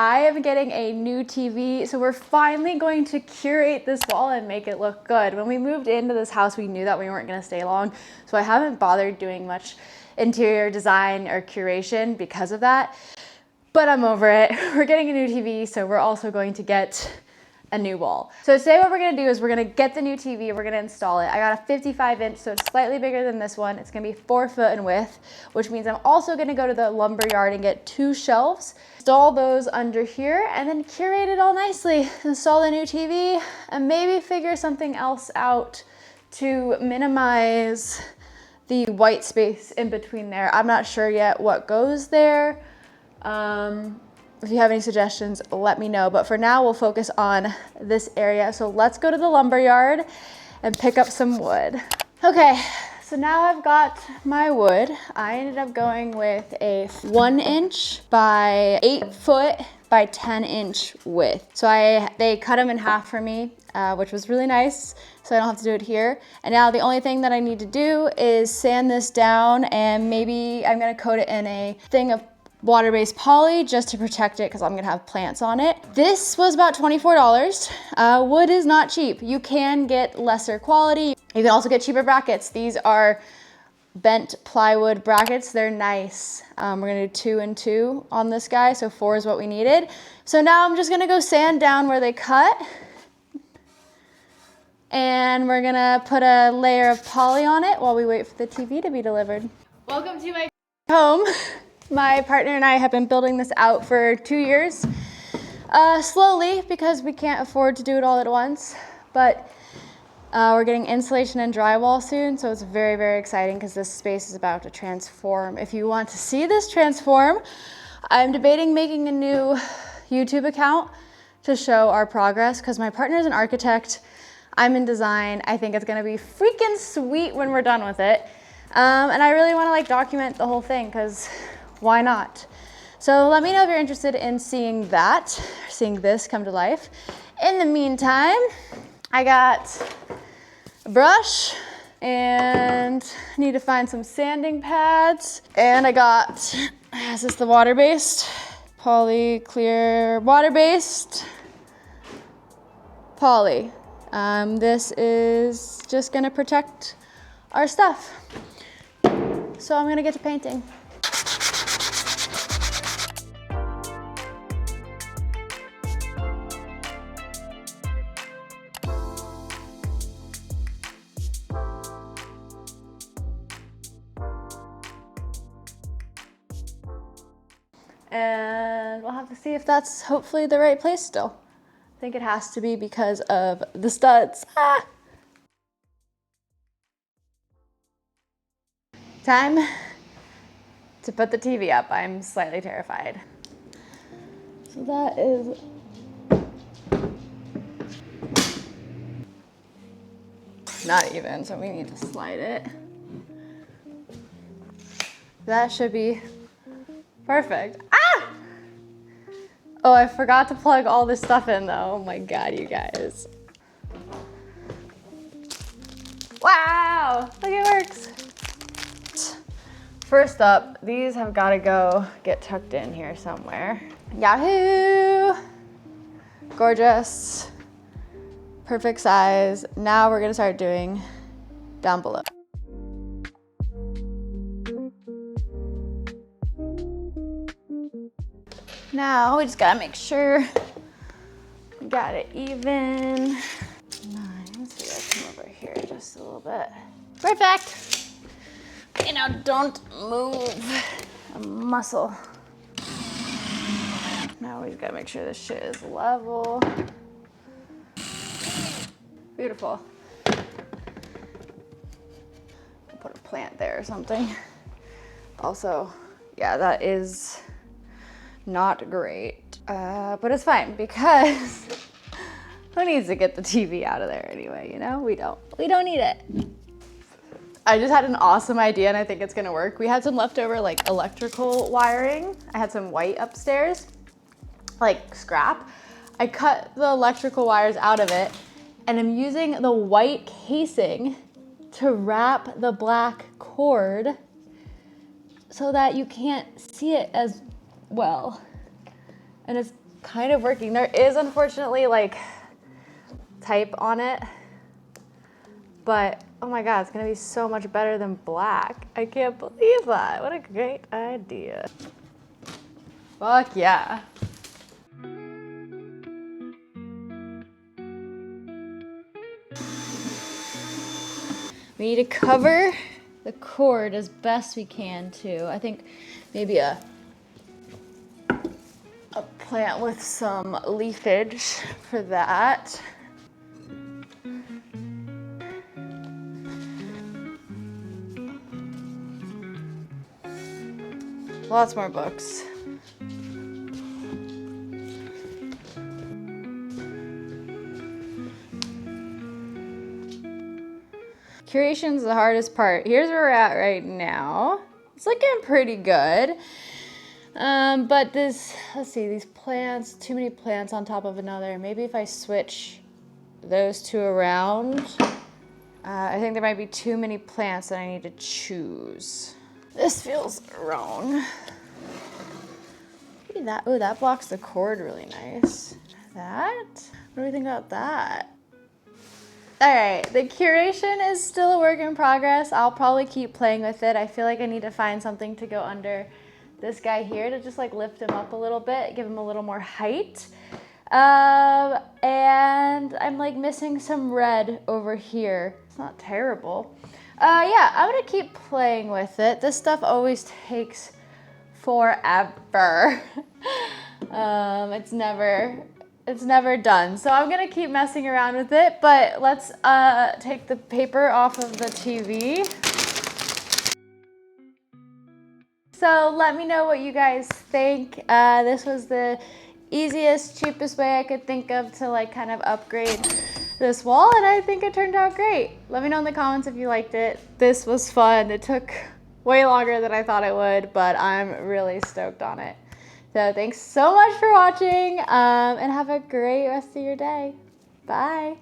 I am getting a new TV, so we're finally going to curate this wall and make it look good. When we moved into this house, we knew that we weren't gonna stay long, so I haven't bothered doing much interior design or curation because of that, but I'm over it. We're getting a new TV, so we're also going to get a new wall. So today what we're gonna do is we're gonna get the new TV, we're gonna install it. I got a 55-inch, so it's slightly bigger than this one. It's gonna be 4 foot in width, which means I'm also gonna go to the lumber yard and get 2 shelves, install those under here, and then curate it all nicely. Install the new TV, and maybe figure something else out to minimize the white space in between there. I'm not sure yet what goes there. If you have any suggestions, let me know. But for now, we'll focus on this area. So let's go to the lumber yard and pick up some wood. Okay, so now I've got my wood. I ended up going with a 1-inch by 8 foot by 10-inch width. So they cut them in half for me, which was really nice. So I don't have to do it here. And now the only thing that I need to do is sand this down, and maybe I'm gonna coat it in a thing of water-based poly just to protect it because I'm gonna have plants on it. This was about $24. Wood is not cheap. You can get lesser quality. You can also get cheaper brackets. These are bent plywood brackets. They're nice. We're gonna do 2 and 2 on this guy, so 4 is what we needed. So now I'm just gonna go sand down where they cut, and we're gonna put a layer of poly on it while we wait for the TV to be delivered. Welcome to my home. My partner and I have been building this out for 2 years, slowly because we can't afford to do it all at once, but we're getting insulation and drywall soon, so it's very, very exciting because this space is about to transform. If you want to see this transform, I'm debating making a new YouTube account to show our progress because my partner is an architect, I'm in design. I think it's gonna be freaking sweet when we're done with it. And I really wanna document the whole thing because why not? So let me know if you're interested in seeing that, seeing this come to life. In the meantime, I got a brush and I need to find some sanding pads. And I got, is this the water-based? Poly clear water-based poly. This is just gonna protect our stuff. So I'm gonna get to painting. And we'll have to see if that's hopefully the right place still. I think it has to be because of the studs. Ah! Time to put the TV up. I'm slightly terrified. So that is not even, so we need to slide it. That should be perfect. Ah! Oh, I forgot to plug all this stuff in though. Oh my God, you guys. Wow, look, it works. First up, these have got to go get tucked in here somewhere. Yahoo! Gorgeous. Perfect size. Now we're gonna start doing down below. Now we just gotta make sure we got it even. Nice. We gotta come over here just a little bit. Perfect. Okay, now don't move a muscle. Now we just gotta make sure this shit is level. Beautiful. I'll put a plant there or something. Also, yeah, that is not great, but it's fine because who needs to get the TV out of there anyway, you know? We don't need it. I just had an awesome idea and I think it's gonna work. We had some leftover electrical wiring. I had some white upstairs, scrap. I cut the electrical wires out of it and I'm using the white casing to wrap the black cord so that you can't see it as well. And it's kind of working. There is unfortunately like type on it, but oh my God, it's gonna be so much better than black. I can't believe that. What a great idea. Fuck yeah. We need to cover the cord as best we can too. I think maybe a plant with some leafage for that. Lots more books. Curation's the hardest part. Here's where we're at right now. It's looking pretty good. But this, let's see, these plants, too many plants on top of another. Maybe if I switch those two around, I think there might be too many plants that I need to choose. This feels wrong. Maybe that, oh, that blocks the cord really nice. That, what do we think about that? All right, the curation is still a work in progress. I'll probably keep playing with it. I feel like I need to find something to go under this guy here to just like lift him up a little bit, give him a little more height. And I'm like missing some red over here. It's not terrible. Yeah, I'm gonna keep playing with it. This stuff always takes forever. It's never done. So I'm gonna keep messing around with it, but let's take the paper off of the TV. So let me know what you guys think. This was the easiest, cheapest way I could think of to like kind of upgrade this wall, and I think it turned out great. Let me know in the comments if you liked it. This was fun. It took way longer than I thought it would, but I'm really stoked on it. So thanks so much for watching, and have a great rest of your day. Bye.